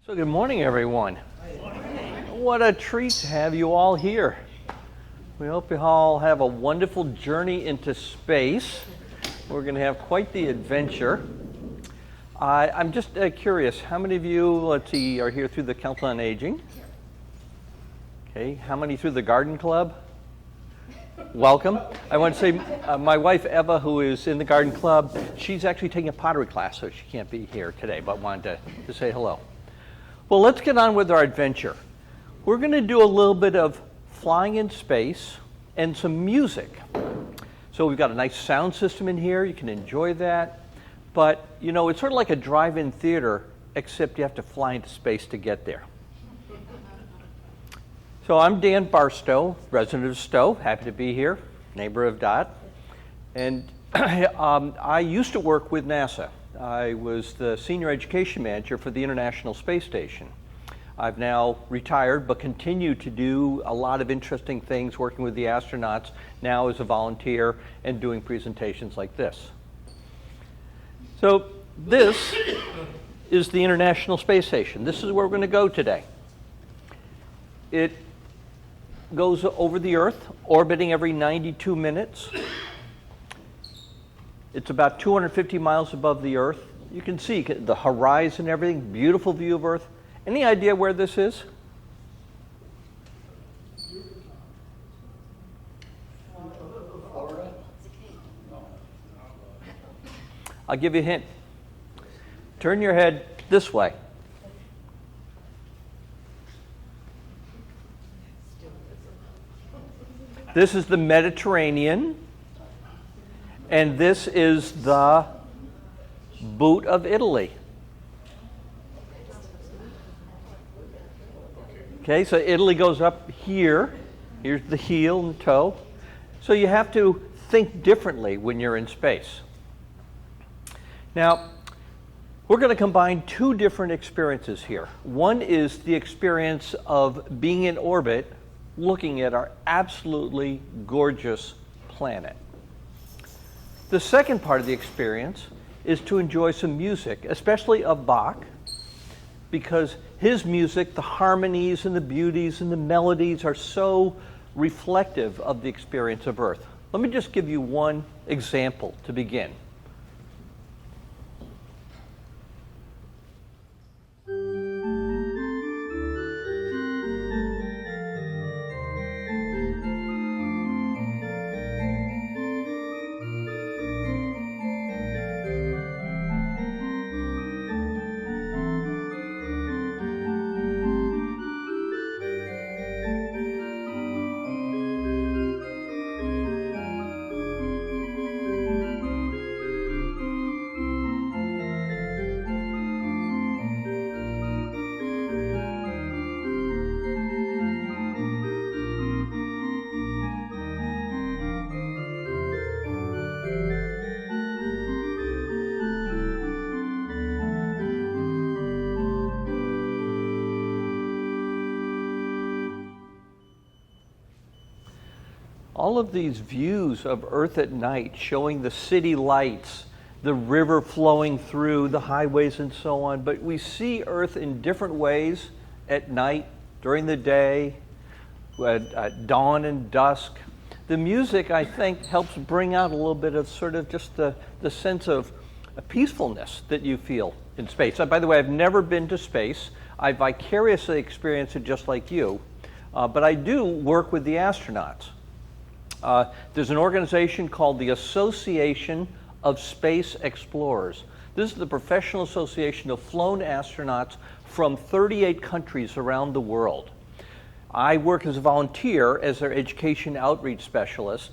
So good morning, everyone. What a treat to have you all here. We hope you all have a wonderful journey into space. We're going to have quite the adventure. I'm just curious, how many of you, let's see, are here through the Council on Aging? Okay, how many through the Garden Club? Welcome. I want to say my wife Eva, who is in the Garden Club, she's actually taking a pottery class, so she can't be here today, but wanted to say hello. Well, let's get on with our adventure. We're going to do a little bit of flying in space and some music. So we've got a nice sound system in here. You can enjoy that. But, you know, it's sort of like a drive-in theater, except you have to fly into space to get there. So I'm Dan Barstow, resident of Stow. Happy to be here, neighbor of Dot. And I used to work with NASA. I was the senior education manager for the International Space Station. I've now retired, but continue to do a lot of interesting things working with the astronauts, now as a volunteer and doing presentations like this. So this is the International Space Station. This is where we're going to go today. It goes over the Earth, orbiting every 92 minutes. It's about 250 miles above the Earth. You can see the horizon and everything, beautiful view of Earth. Any idea where this is? I'll give you a hint. Turn your head this way. This is the Mediterranean, and this is the boot of Italy. Okay, so Italy goes up here. Here's the heel and toe. So you have to think differently when you're in space. Now, we're going to combine two different experiences here. One is the experience of being in orbit, looking at our absolutely gorgeous planet. The second part of the experience is to enjoy some music, especially of Bach, because his music, the harmonies and the beauties and the melodies are so reflective of the experience of Earth. Let me just give you one example to begin. All of these views of Earth at night, showing the city lights, the river flowing through, the highways and so on, but we see Earth in different ways at night, during the day, at dawn and dusk. The music, I think, helps bring out a little bit of sort of just the sense of peacefulness that you feel in space. By the way, I've never been to space. I vicariously experience it just like you, but I do work with the astronauts. There's an organization called the Association of Space Explorers. This is the professional association of flown astronauts from 38 countries around the world. I work as a volunteer as their education outreach specialist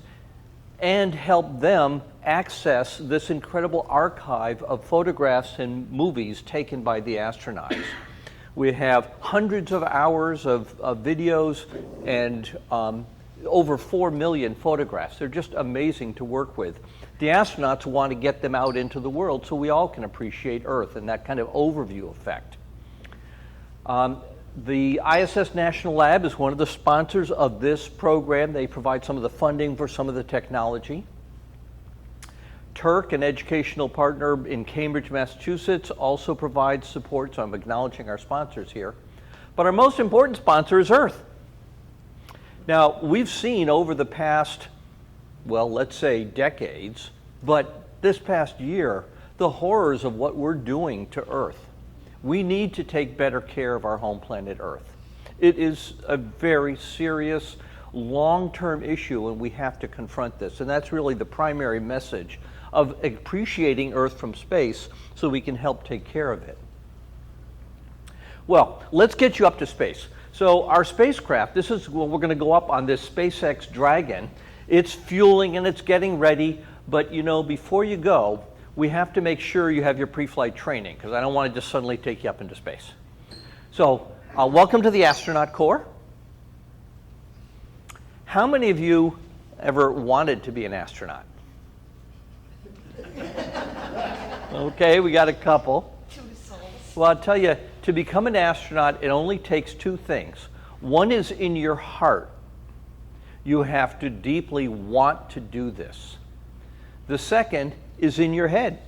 and help them access this incredible archive of photographs and movies taken by the astronauts. We have hundreds of hours of videos and over 4 million photographs. They're just amazing to work with. The astronauts want to get them out into the world so we all can appreciate Earth and that kind of overview effect. The ISS National Lab is one of the sponsors of this program. They provide some of the funding for some of the technology. Turk, an educational partner in Cambridge, Massachusetts, also provides support, so I'm acknowledging our sponsors here. But our most important sponsor is Earth. Now, we've seen over the past, well, let's say decades, but this past year, the horrors of what we're doing to Earth. We need to take better care of our home planet Earth. It is a very serious, long-term issue, and we have to confront this. And that's really the primary message of appreciating Earth from space so we can help take care of it. Well, let's get you up to space. So our spacecraft, this is, well, we're going to go up on this SpaceX Dragon. It's fueling and it's getting ready, but you know, before you go, we have to make sure you have your pre-flight training, because I don't want to just suddenly take you up into space. So, welcome to the Astronaut Corps. How many of you ever wanted to be an astronaut? Okay, we got a couple. Well, I'll tell you, to become an astronaut, it only takes two things. One is in your heart. You have to deeply want to do this. The second is in your head.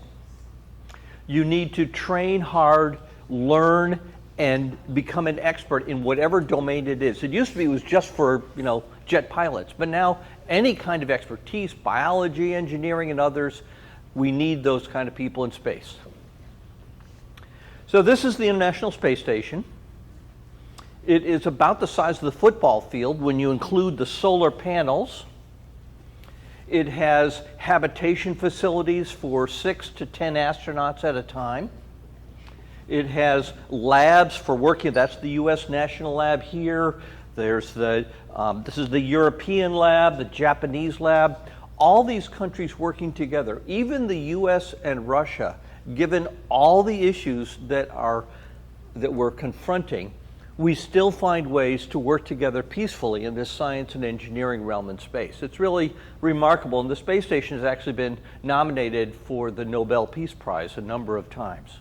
You need to train hard, learn, and become an expert in whatever domain it is. It used to be it was just for, jet pilots, but now any kind of expertise, biology, engineering, and others, we need those kind of people in space. So this is the International Space Station. It is about the size of the football field when you include the solar panels. It has habitation facilities for 6 to 10 astronauts at a time. It has labs for working. That's the U.S. National Lab here. There's this is the European lab, the Japanese lab. All these countries working together. Even the U.S. and Russia, given all the issues that we're confronting, we still find ways to work together peacefully in this science and engineering realm in space. It's really remarkable, and the space station has actually been nominated for the Nobel Peace Prize a number of times.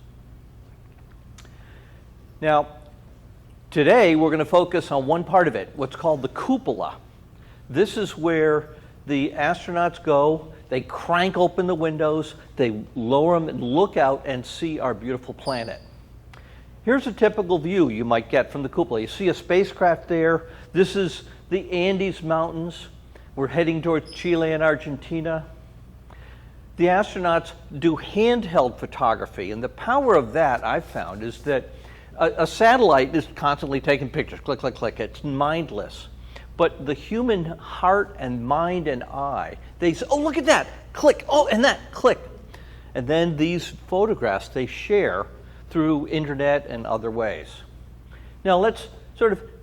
Now, today we're going to focus on one part of it, what's called the cupola. This is where the astronauts go, they crank open the windows, they lower them and look out and see our beautiful planet. Here's a typical view you might get from the cupola. You see a spacecraft there. This is the Andes Mountains. We're heading towards Chile and Argentina. The astronauts do handheld photography, and the power of that, I've found, is that a satellite is constantly taking pictures, click, click, click. It's mindless. But the human heart and mind and eye, they say, oh, look at that, click, oh, and that, click. And then these photographs they share through internet and other ways. Now let's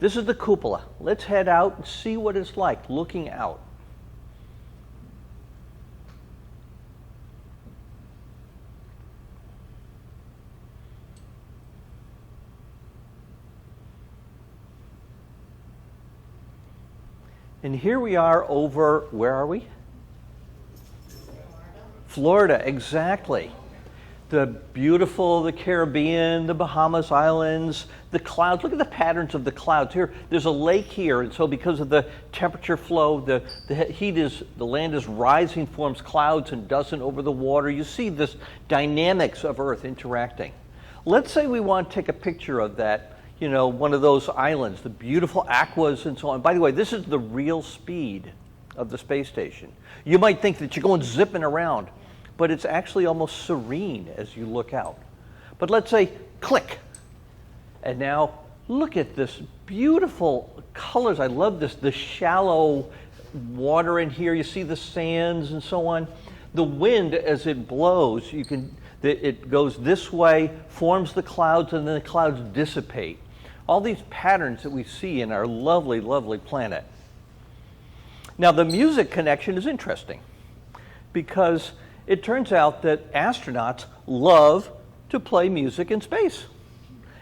this is the cupola. Let's head out and see what it's like looking out. And here we are over, where are we? Florida, exactly. The beautiful, the Caribbean, the Bahamas Islands, the clouds. Look at the patterns of the clouds here. There's a lake here, and so because of the temperature flow, the land is rising, forms clouds, and doesn't over the water. You see this dynamics of Earth interacting. Let's say we want to take a picture of that, one of those islands, the beautiful aquas and so on. By the way, this is the real speed of the space station. You might think that you're going zipping around, but it's actually almost serene as you look out. But let's say, click. And now look at this beautiful colors. I love this, the shallow water in here. You see the sands and so on. The wind, as it blows, it goes this way, forms the clouds, and then the clouds dissipate. All these patterns that we see in our lovely, lovely planet. Now, the music connection is interesting because it turns out that astronauts love to play music in space.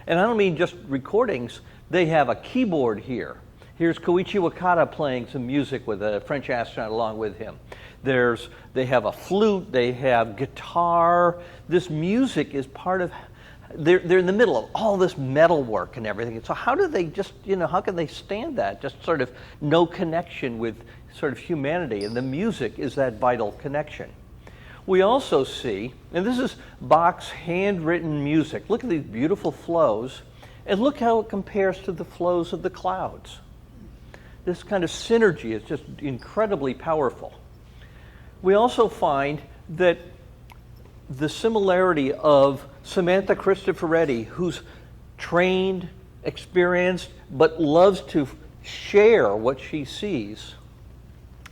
And I don't mean just recordings. They have a keyboard here. Here's Koichi Wakata playing some music with a French astronaut along with him. They have a flute, they have guitar. This music is part of, they're in the middle of all this metal work and everything. So how do they just, how can they stand that? Just sort of no connection with sort of humanity. And the music is that vital connection. We also see, and this is Bach's handwritten music. Look at these beautiful flows, and look how it compares to the flows of the clouds. This kind of synergy is just incredibly powerful. We also find that the similarity of Samantha Cristoforetti, who's trained, experienced, but loves to share what she sees,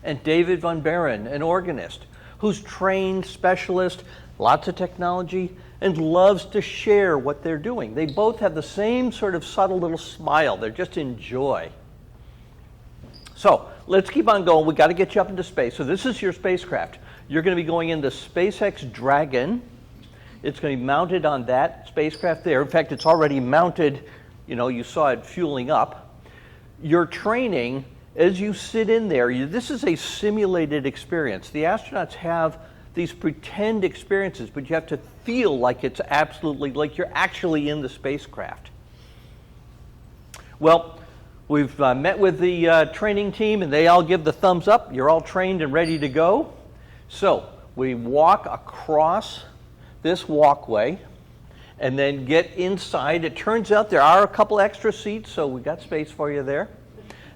and David Van Buren, an organist, who's trained, specialist, lots of technology, and loves to share what they're doing. They both have the same sort of subtle little smile. They're just in joy. So let's keep on going. We got to get you up into space. So this is your spacecraft. You're going to be going into SpaceX Dragon. It's going to be mounted on that spacecraft there. In fact, it's already mounted. You know, you saw it fueling up. Your training, as you sit in there, this is a simulated experience. The astronauts have these pretend experiences, but you have to feel like it's absolutely, like you're actually in the spacecraft. Well, we've met with the training team, and they all give the thumbs up. You're all trained and ready to go. So we walk across this walkway and then get inside. It turns out there are a couple extra seats, so we got space for you there.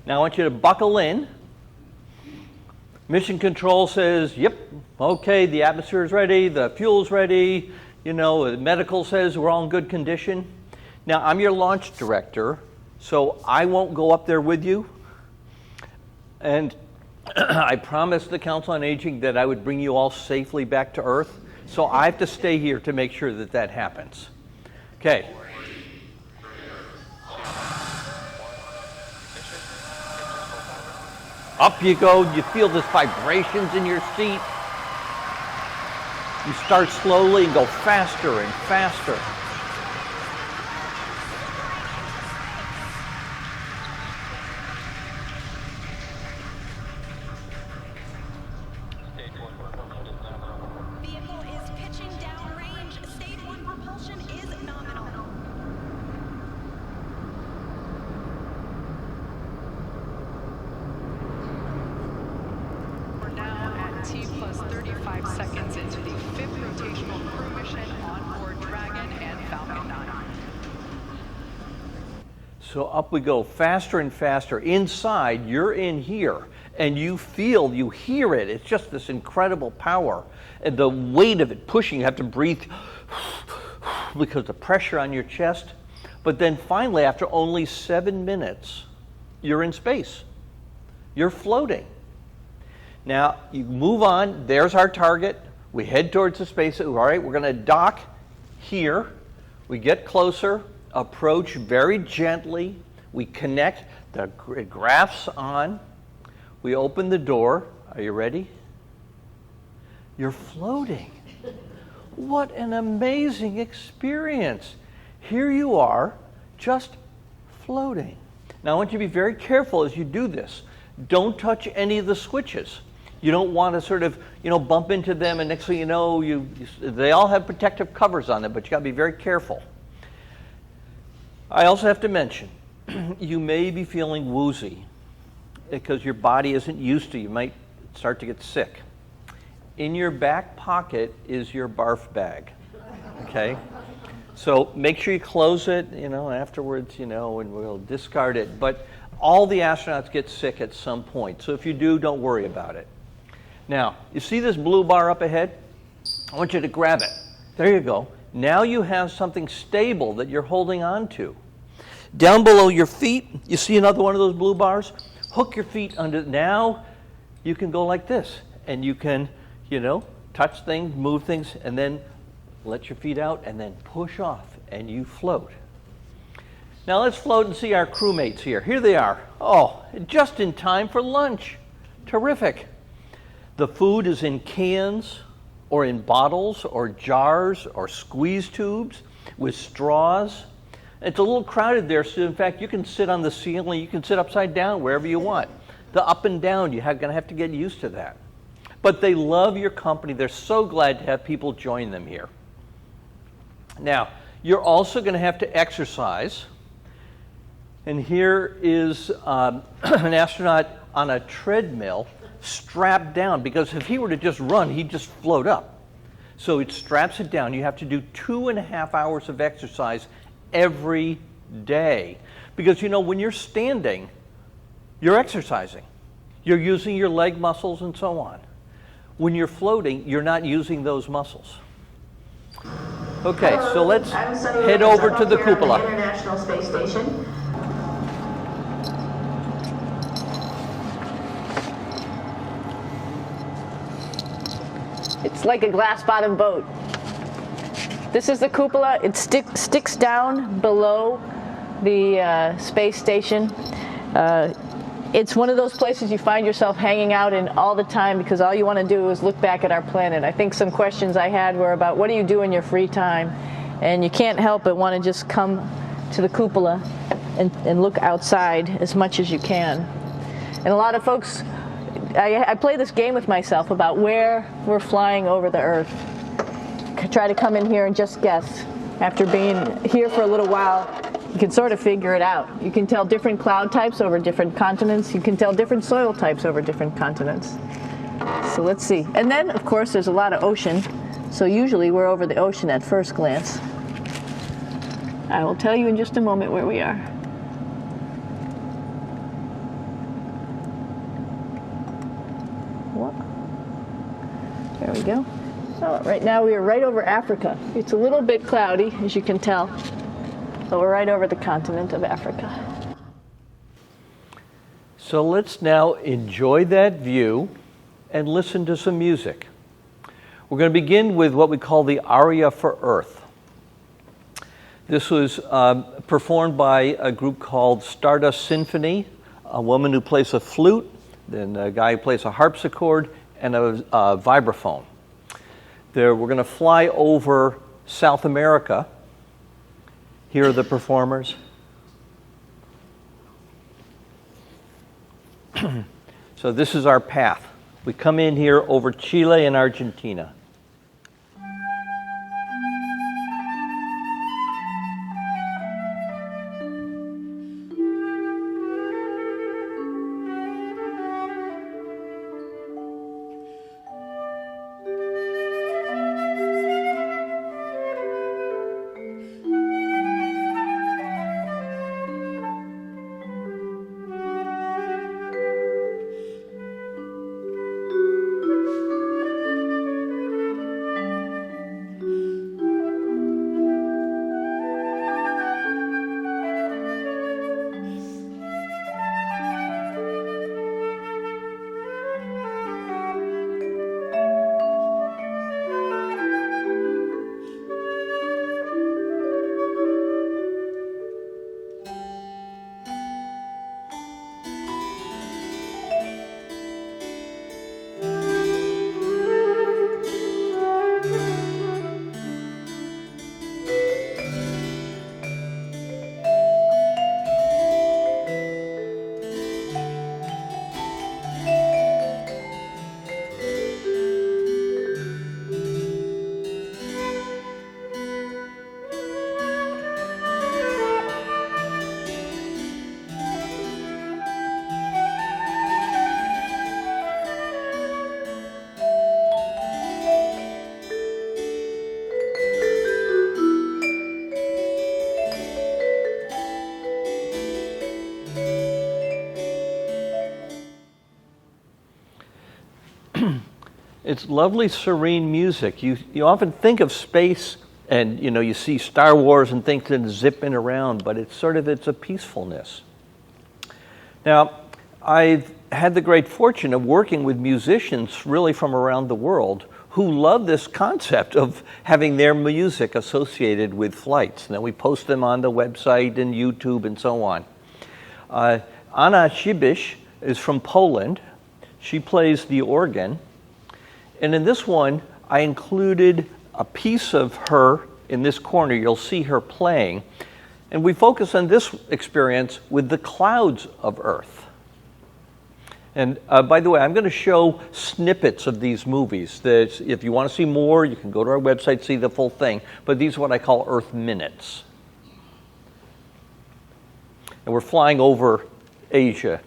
Now I want you to buckle in. Mission Control says, yep, okay, the atmosphere is ready, the fuel's ready, you know, the medical says we're all in good condition. Now, I'm your launch director, so I won't go up there with you. And I promised the Council on Aging that I would bring you all safely back to Earth, so I have to stay here to make sure that that happens. Okay. Up you go, you feel this vibrations in your seat. You start slowly and go faster and faster. Vehicle is pitching downrange. Stage 1 propulsion is nominal. T plus 35 seconds into the 5th rotational crew mission on board Dragon and Falcon 9. So up we go, faster and faster. Inside, you're in here, and you feel, you hear it. It's just this incredible power. And the weight of it pushing, you have to breathe because the pressure on your chest. But then finally, after only 7 minutes, you're in space. You're floating. Now, you move on. There's our target. We head towards the space. All right, we're going to dock here. We get closer, approach very gently. We connect. The graph's on. We open the door. Are you ready? You're floating. What an amazing experience. Here you are, just floating. Now, I want you to be very careful as you do this. Don't touch any of the switches. You don't want to sort of, bump into them, and next thing you know, they all have protective covers on them, but you got to be very careful. I also have to mention, you may be feeling woozy because your body isn't used to. You might start to get sick. In your back pocket is your barf bag. Okay, so make sure you close it. Afterwards, and we'll discard it. But all the astronauts get sick at some point, so if you do, don't worry about it. Now, you see this blue bar up ahead? I want you to grab it. There you go. Now you have something stable that you're holding on to. Down below your feet, you see another one of those blue bars? Hook your feet under. Now you can go like this, and you can, touch things, move things, and then let your feet out, and then push off, and you float. Now let's float and see our crewmates here. Here they are. Oh, just in time for lunch. Terrific. The food is in cans or in bottles or jars or squeeze tubes with straws. It's a little crowded there, so in fact you can sit on the ceiling, you can sit upside down wherever you want. The up and down, you're going to have to get used to that. But they love your company. They're so glad to have people join them here. Now, you're also going to have to exercise. And here is an astronaut on a treadmill strapped down, because if he were to just run, he'd just float up. So it straps it down. You have to do 2.5 hours of exercise every day. Because, you know, when you're standing, you're exercising. You're using your leg muscles and so on. When you're floating, you're not using those muscles. Okay, so let's head over to the cupola. International Space Station. It's like a glass-bottom boat. This is the cupola. It sticks down below the space station. It's one of those places you find yourself hanging out in all the time because all you want to do is look back at our planet. I think some questions I had were about what do you do in your free time? And you can't help but want to just come to the cupola and look outside as much as you can. And a lot of folks, I play this game with myself about where we're flying over the Earth. Try to come in here and just guess. After being here for a little while, you can sort of figure it out. You can tell different cloud types over different continents. You can tell different soil types over different continents. So let's see. And then, of course, there's a lot of ocean. So usually we're over the ocean at first glance. I will tell you in just a moment where we are. There we go. So right now we are right over Africa. It's a little bit cloudy, as you can tell, but we're right over the continent of Africa. So let's now enjoy that view and listen to some music. We're going to begin with what we call the aria for Earth. This was performed by a group called Stardust Symphony, a woman who plays a flute, then a guy who plays a harpsichord, and a vibraphone. We're going to fly over South America. Here are the performers. So this is our path. We come in here over Chile and Argentina. It's lovely, serene music. You often think of space and, you know, you see Star Wars and things that zipping around, but it's a peacefulness. Now, I've had the great fortune of working with musicians really from around the world who love this concept of having their music associated with flights. Now, we post them on the website and YouTube and so on. Anna Shibish is from Poland. She plays the organ. And in this one, I included a piece of her in this corner. You'll see her playing. And we focus on this experience with the clouds of Earth. And by the way, I'm going to show snippets of these movies. If you want to see more, you can go to our website, see the full thing. But these are what I call Earth Minutes. And we're flying over Asia.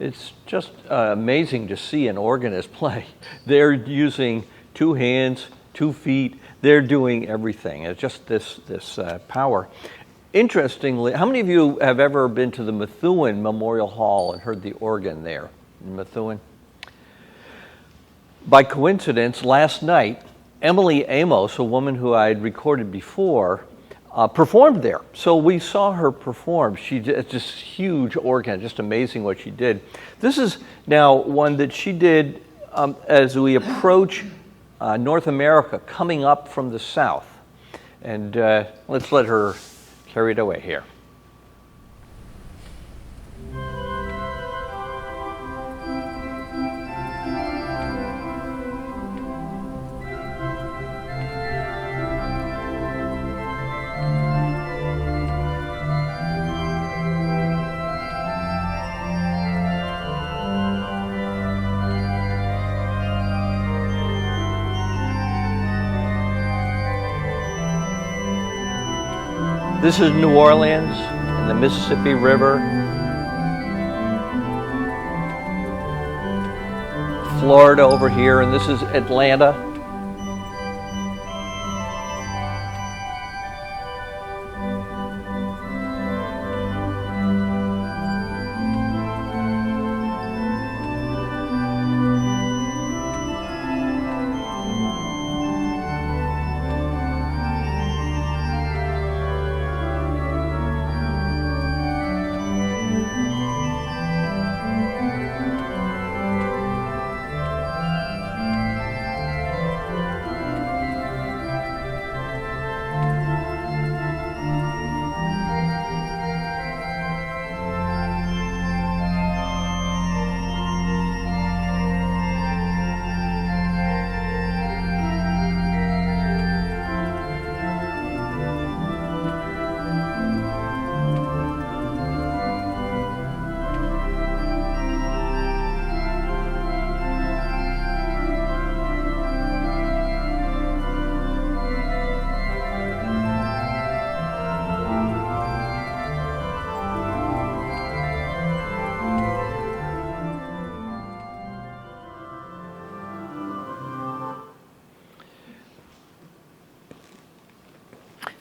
It's just amazing to see an organist play. They're using 2 hands, 2 feet. They're doing everything. It's just this power. Interestingly, how many of you have ever been to the Methuen Memorial Hall and heard the organ there in Methuen? By coincidence, last night, Emily Amos, a woman who I had recorded before, performed there. So we saw her perform. She did this huge organ, just amazing what she did. This is now one that she did as we approach North America, coming up from the south. And let's let her carry it away here. This is New Orleans and the Mississippi River. Florida over here, and this is Atlanta.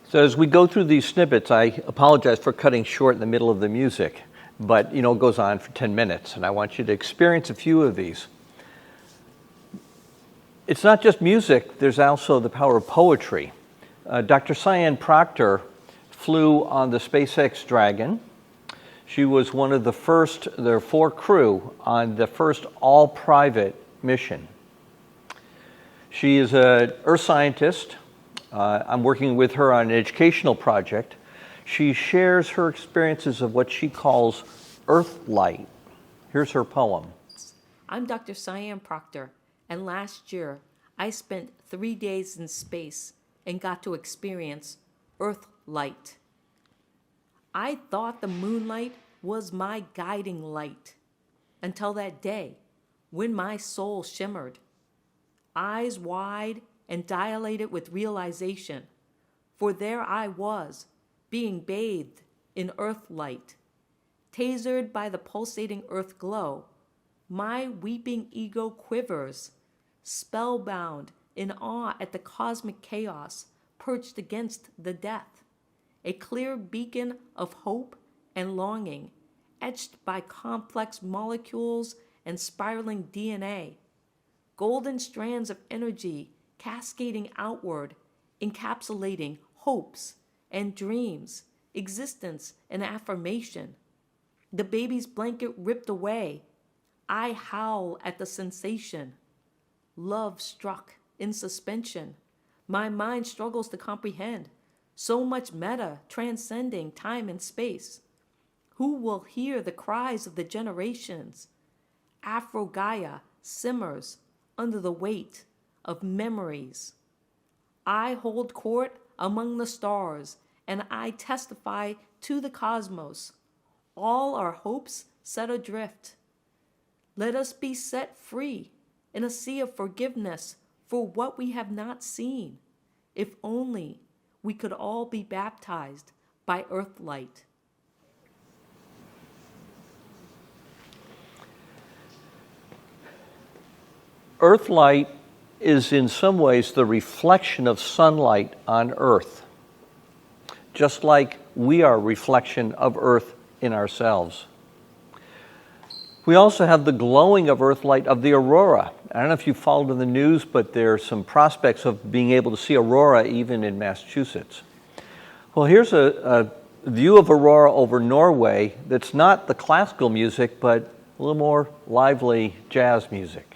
So as we go through these snippets, I apologize for cutting short in the middle of the music, but it goes on for 10 minutes, and I want you to experience a few of these. It's not just music, there's also the power of poetry. Dr. Cyan Proctor flew on the SpaceX Dragon. She was one of the first, there are 4 crew on the first all-private mission. She is an earth scientist. I'm working with her on an educational project. She shares her experiences of what she calls earth light. Here's her poem. I'm Dr. Cyan Proctor, and last year I spent 3 days in space and got to experience earth light. I thought the moonlight was my guiding light until that day when my soul shimmered, eyes wide and dilated with realization, for there I was, being bathed in earth light. Tasered by the pulsating earth glow, my weeping ego quivers, spellbound in awe at the cosmic chaos perched against the death, a clear beacon of hope and longing, etched by complex molecules and spiraling DNA, golden strands of energy cascading outward, encapsulating hopes and dreams, existence and affirmation. The baby's blanket ripped away. I howl at the sensation. Love struck in suspension. My mind struggles to comprehend. So much meta transcending time and space. Who will hear the cries of the generations? Afro-Gaia simmers under the weight of memories. I hold court among the stars, and I testify to the cosmos. All our hopes set adrift. Let us be set free in a sea of forgiveness for what we have not seen. If only we could all be baptized by earth light. Earth light is in some ways the reflection of sunlight on Earth, just like we are a reflection of Earth in ourselves. We also have the glowing of Earth light of the aurora. I don't know if you followed in the news, but there are some prospects of being able to see aurora even in Massachusetts. Well, here's a view of aurora over Norway that's not the classical music, but a little more lively jazz music.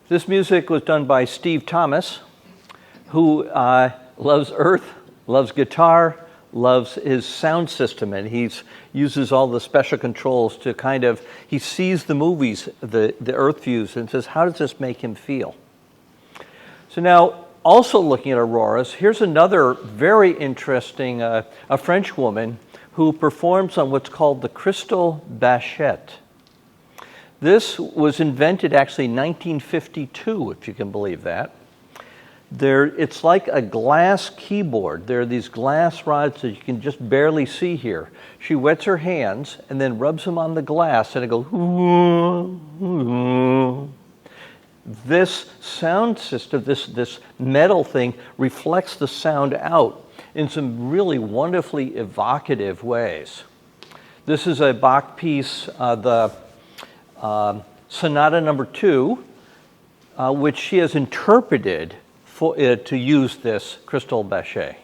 This music was done by Steve Thomas, who loves Earth, loves guitar, loves his sound system, and he uses all the special controls to he sees the movies, the Earth views, and says, how does this make him feel? So now, also looking at auroras, here's another very interesting, a French woman who performs on what's called the crystal bachette. This was invented actually in 1952, if you can believe that. It's like a glass keyboard. There are these glass rods that you can just barely see here. She wets her hands and then rubs them on the glass, and it goes. This sound system, this metal thing, reflects the sound out in some really wonderfully evocative ways. This is a Bach piece, the Sonata Number 2, which she has interpreted to use this crystal bachet.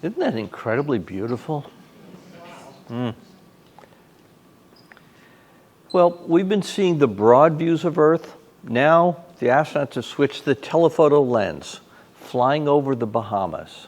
Isn't that incredibly beautiful? Well, we've been seeing the broad views of Earth. Now the astronauts have switched to the telephoto lens, flying over the Bahamas.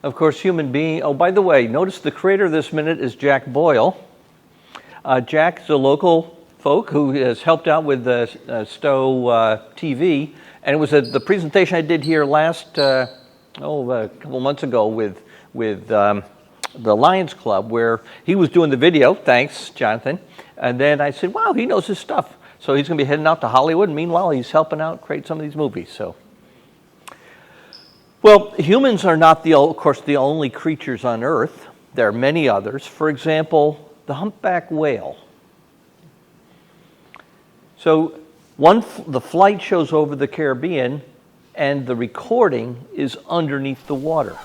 Of course, human being. Oh, by the way, notice the creator of this minute is Jack Boyle. Jack is a local folk who has helped out with Stow TV, and it was the presentation I did here last a couple months ago with the Lions Club, where he was doing the video. Thanks, Jonathan. And then I said, "Wow, he knows his stuff." So he's going to be heading out to Hollywood. Meanwhile, he's helping out create some of these movies. So. Well, humans are not, of course, the only creatures on Earth. There are many others. For example, the humpback whale. So the flight shows over the Caribbean, and the recording is underneath the water.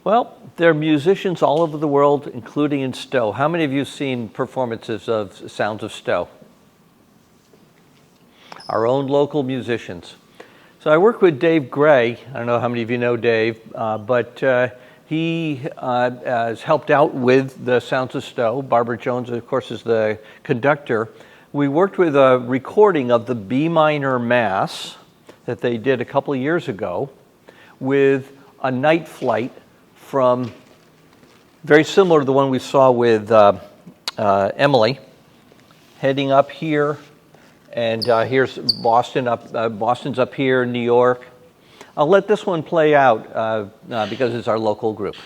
Well, there are musicians all over the world, including in Stow. How many of you have seen performances of Sounds of Stow? Our own local musicians. So I work with Dave Gray. I don't know how many of you know Dave, but he has helped out with the Sounds of Stow. Barbara Jones, of course, is the conductor. We worked with a recording of the B minor Mass that they did a couple of years ago with a night flight from, very similar to the one we saw with Emily, heading up here, and here's Boston. Boston's up here, New York. I'll let this one play out because it's our local group.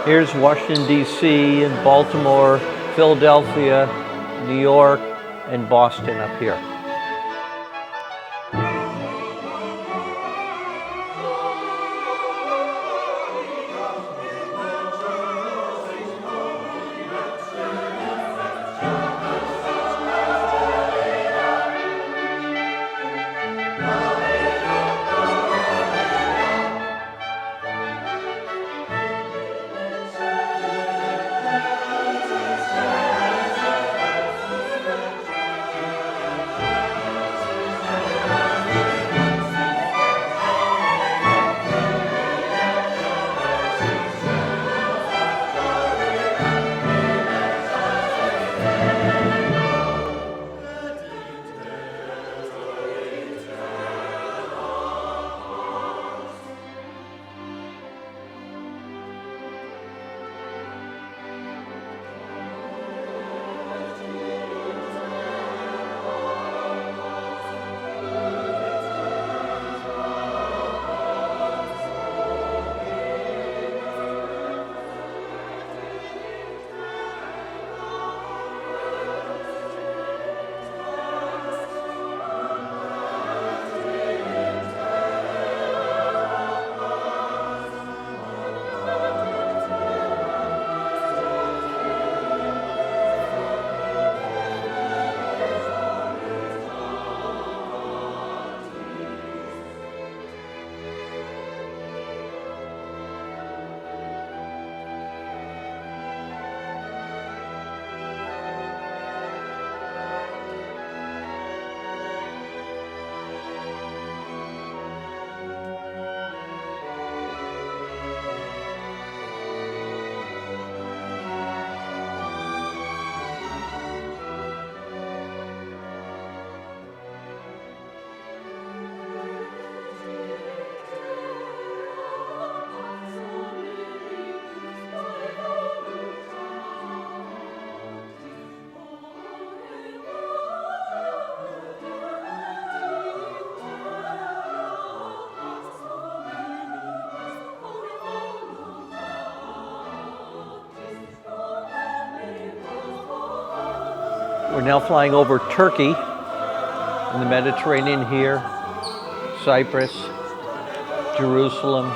Here's Washington, D.C., and Baltimore, Philadelphia, New York, and Boston up here. We're now flying over Turkey in the Mediterranean here, Cyprus, Jerusalem.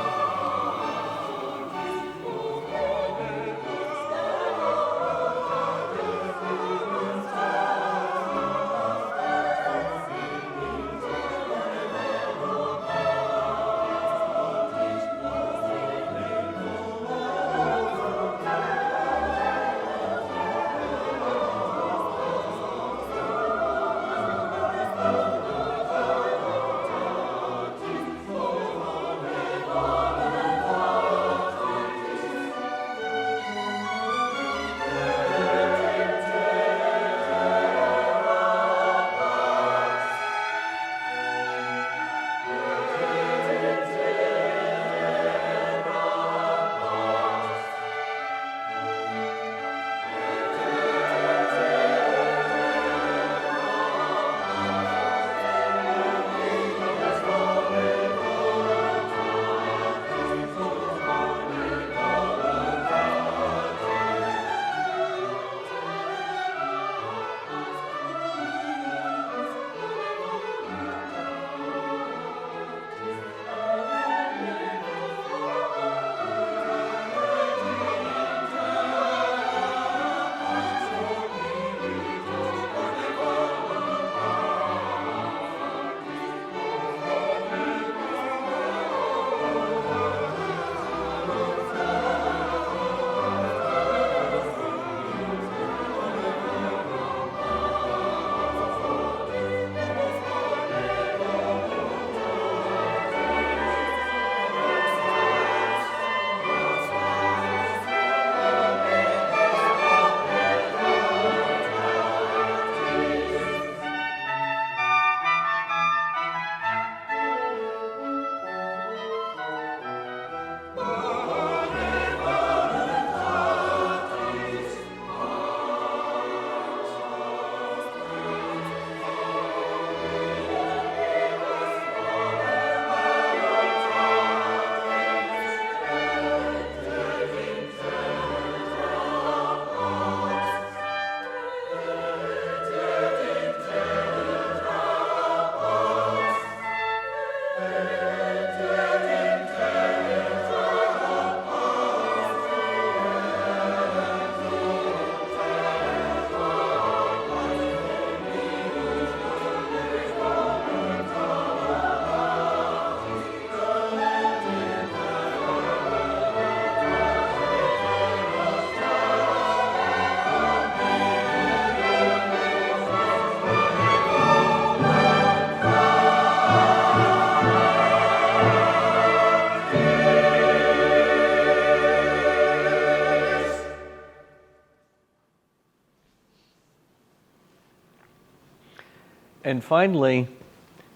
And finally,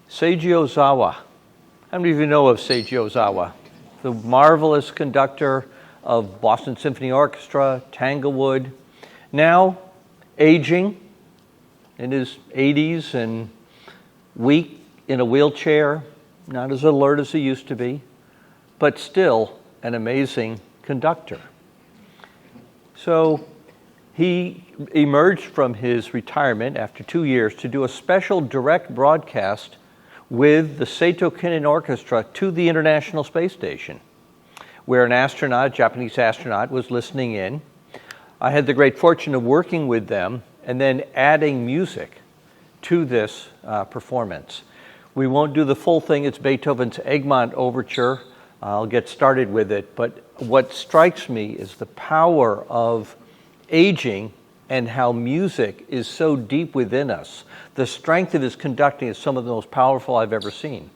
Seiji Ozawa. How many of you know of Seiji Ozawa? The marvelous conductor of Boston Symphony Orchestra, Tanglewood, now aging in his 80s and weak in a wheelchair, not as alert as he used to be, but still an amazing conductor. So he emerged from his retirement after 2 years to do a special direct broadcast with the Seito Kinen Orchestra to the International Space Station, where an astronaut, a Japanese astronaut, was listening in. I had the great fortune of working with them and then adding music to this performance. We won't do the full thing. It's Beethoven's Egmont Overture. I'll get started with it. But what strikes me is the power of aging and how music is so deep within us. The strength of his conducting is some of the most powerful I've ever seen.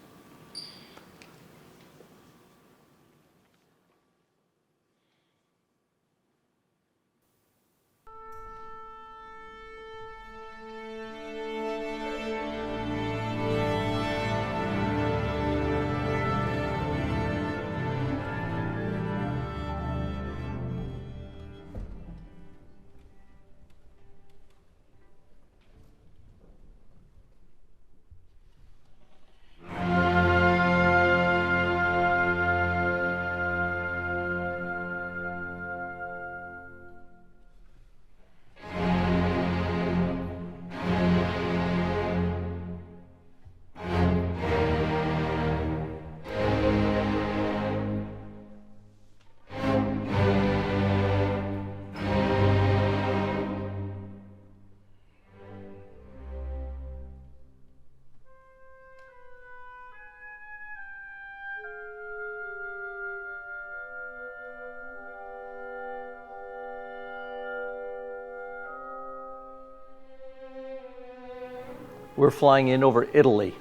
We're flying in over Italy.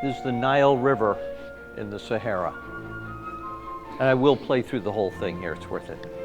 This is the Nile River in the Sahara. And I will play through the whole thing here, it's worth it.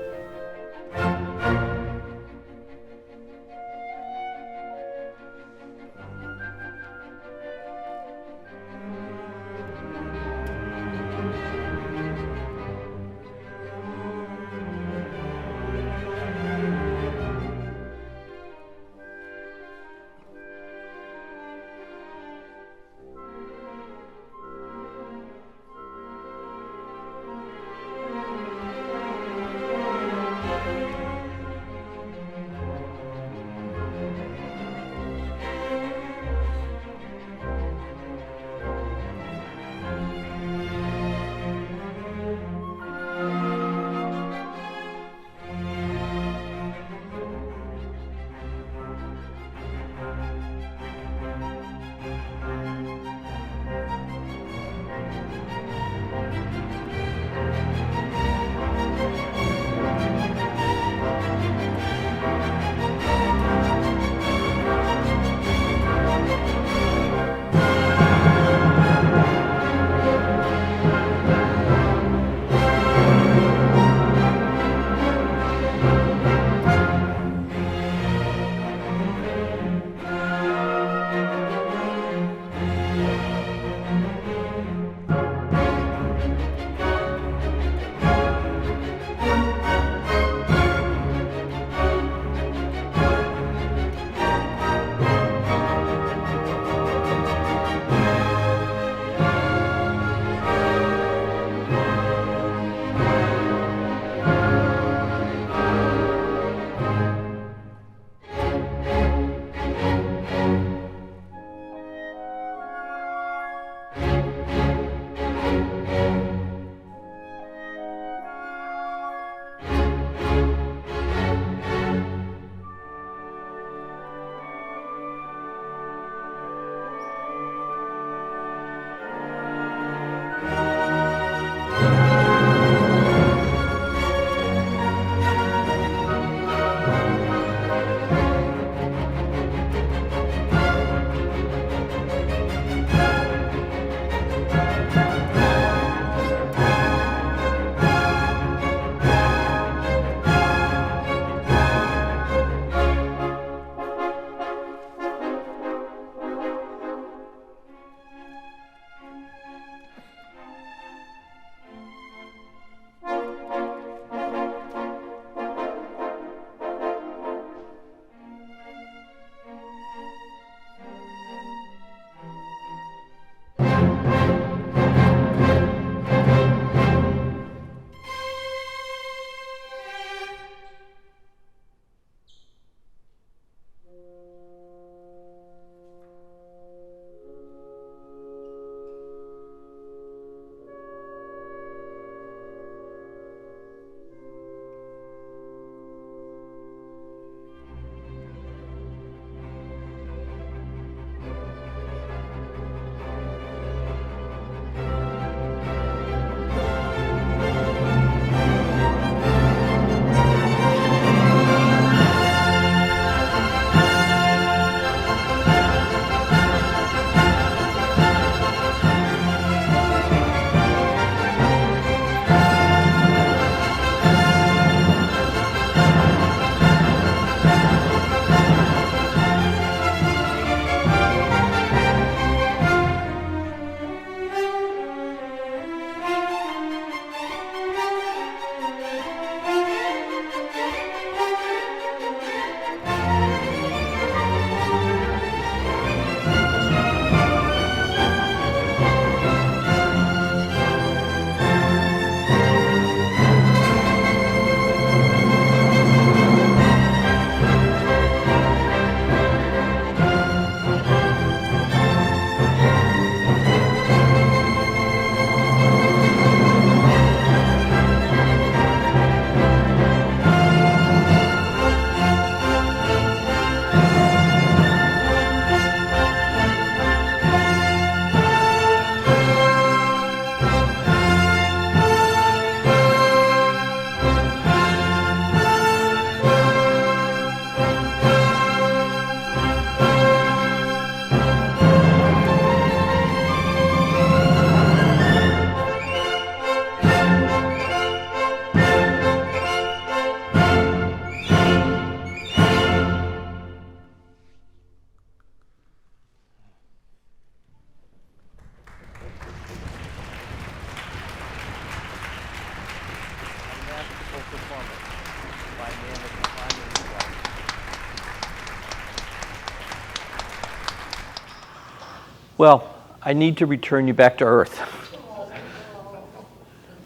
Well, I need to return you back to Earth.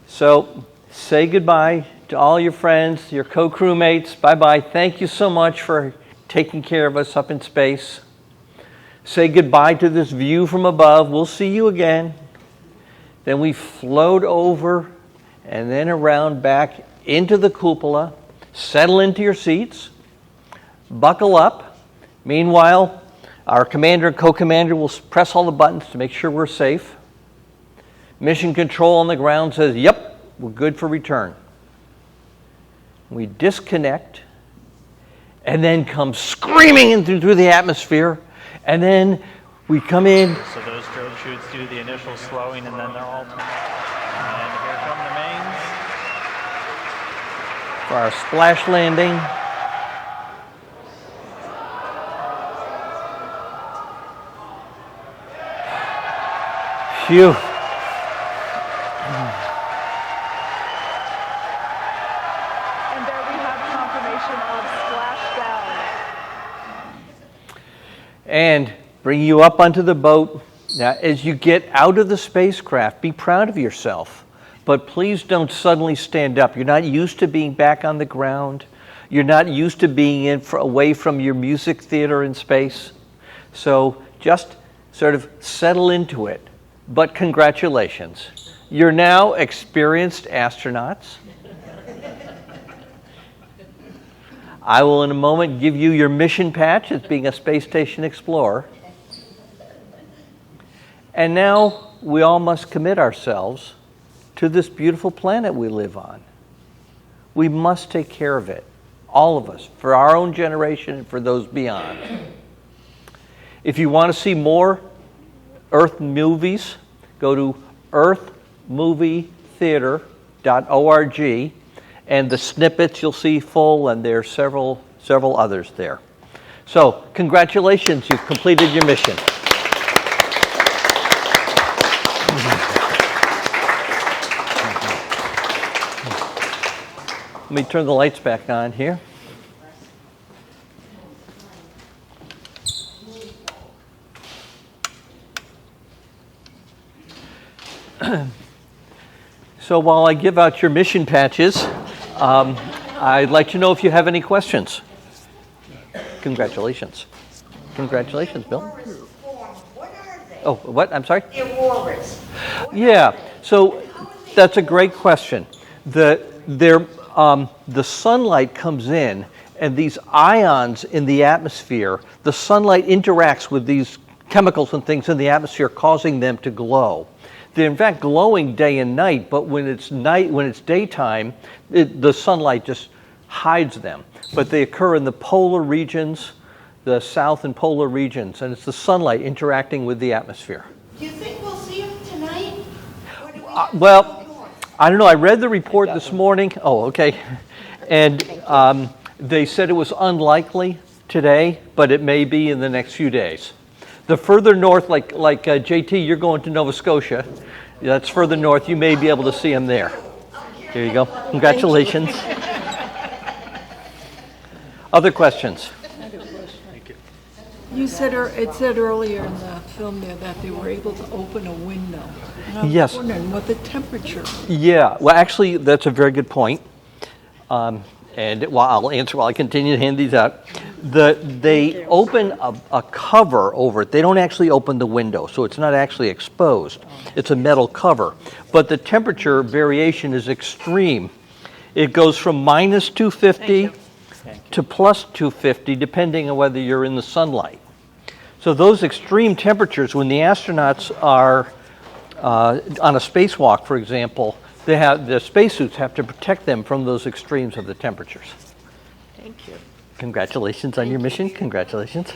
So say goodbye to all your friends, your co-crewmates. Bye-bye. Thank you so much for taking care of us up in space. Say goodbye to this view from above. We'll see you again. Then we float over and then around back into the cupola. Settle into your seats. Buckle up. Meanwhile, our commander and co-commander will press all the buttons to make sure we're safe. Mission control on the ground says, yep, we're good for return. We disconnect and then come screaming in through the atmosphere. And then we come in. So those strobe shoots do the initial slowing, and then they're all turned. And here come the mains. For our splash landing. Phew. And there we have confirmation of splashdown. And bring you up onto the boat. Now, as you get out of the spacecraft, be proud of yourself. But please don't suddenly stand up. You're not used to being back on the ground. You're not used to being away from your music theater in space. So just sort of settle into it. But congratulations. You're now experienced astronauts. I will in a moment give you your mission patch as being a space station explorer. And now we all must commit ourselves to this beautiful planet we live on. We must take care of it, all of us, for our own generation and for those beyond. If you want to see more Earth movies, go to earthmovietheater.org, and the snippets you'll see full, and there are several others there. So, congratulations, you've completed your mission. Let me turn the lights back on here. So while I give out your mission patches, I'd like to know if you have any questions. Congratulations. Congratulations, Bill. What are they? Oh, what? I'm sorry? The auroras. Yeah, so that's a great question. The sunlight comes in, and these ions in the atmosphere, the sunlight interacts with these chemicals and things in the atmosphere, causing them to glow. They're in fact glowing day and night, but when it's daytime, the sunlight just hides them. But they occur in the polar regions, the south and polar regions, and it's the sunlight interacting with the atmosphere. Do you think we'll see them tonight? Or do we Well, I don't know. I read the report this morning. Oh, okay. And they said it was unlikely today, but it may be in the next few days. The further north, like JT, you're going to Nova Scotia. That's further north. You may be able to see them there. There you go. Congratulations. Other questions? You said it said earlier in the film there that they were able to open a window. And I was Yes. wondering what the temperature. Yeah. Well, actually, that's a very good point. I'll answer while I continue to hand these out. They open a cover over it. They don't actually open the window, so it's not actually exposed. It's a metal cover. But the temperature variation is extreme. It goes from minus 250 to plus 250, depending on whether you're in the sunlight. So those extreme temperatures, when the astronauts are on a spacewalk, for example, the spacesuits have to protect them from those extremes of the temperatures. Thank you. Congratulations on your mission. Congratulations.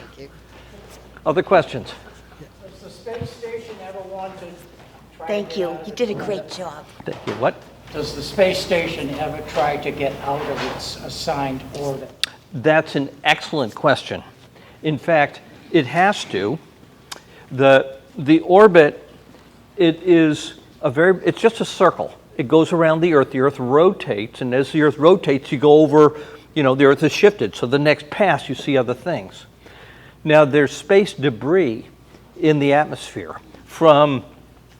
Other questions? Does the space station ever want to try Thank to you. get out You of did a the- great job. Thank you. What? Does the space station ever try to get out of its assigned orbit? That's an excellent question. In fact, it has to. The orbit, it's just a circle. It goes around the Earth. The Earth rotates, and as the Earth rotates, you go over, the Earth is shifted. So the next pass, you see other things. Now, there's space debris in the atmosphere from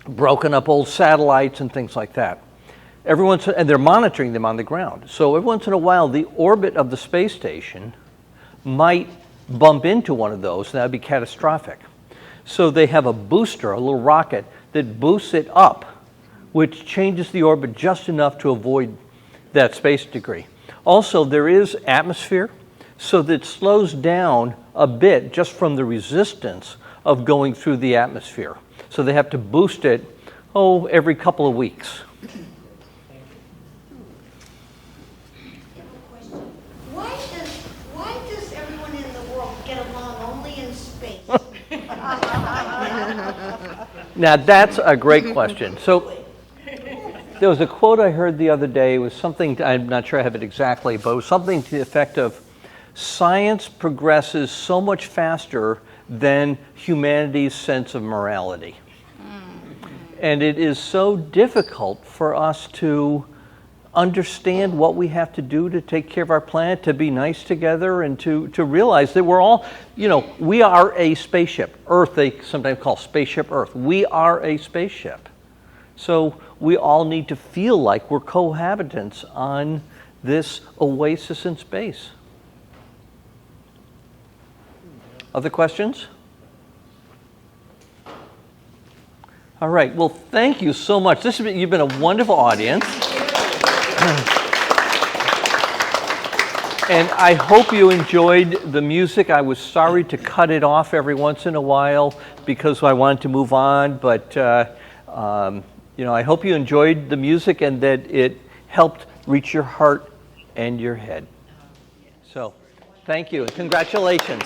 broken up old satellites and things like that. And they're monitoring them on the ground. So every once in a while, the orbit of the space station might bump into one of those, and that would be catastrophic. So they have a booster, a little rocket, that boosts it up, which changes the orbit just enough to avoid that space degree. Also, there is atmosphere, so that it slows down a bit just from the resistance of going through the atmosphere. So they have to boost it, every couple of weeks. Why does everyone in the world get along only in space? Now, that's a great question. So there was a quote I heard the other day. It was something, I'm not sure I have it exactly, but it was something to the effect of, science progresses so much faster than humanity's sense of morality. And it is so difficult for us to understand what we have to do to take care of our planet, to be nice together, and to realize that we're all, we are a spaceship. Earth, they sometimes call spaceship Earth. We are a spaceship. So we all need to feel like we're cohabitants on this oasis in space. Other questions? All right. Well, thank you so much. You've been a wonderful audience. And I hope you enjoyed the music. I was sorry to cut it off every once in a while because I wanted to move on. But, I hope you enjoyed the music and that it helped reach your heart and your head. So, thank you and congratulations.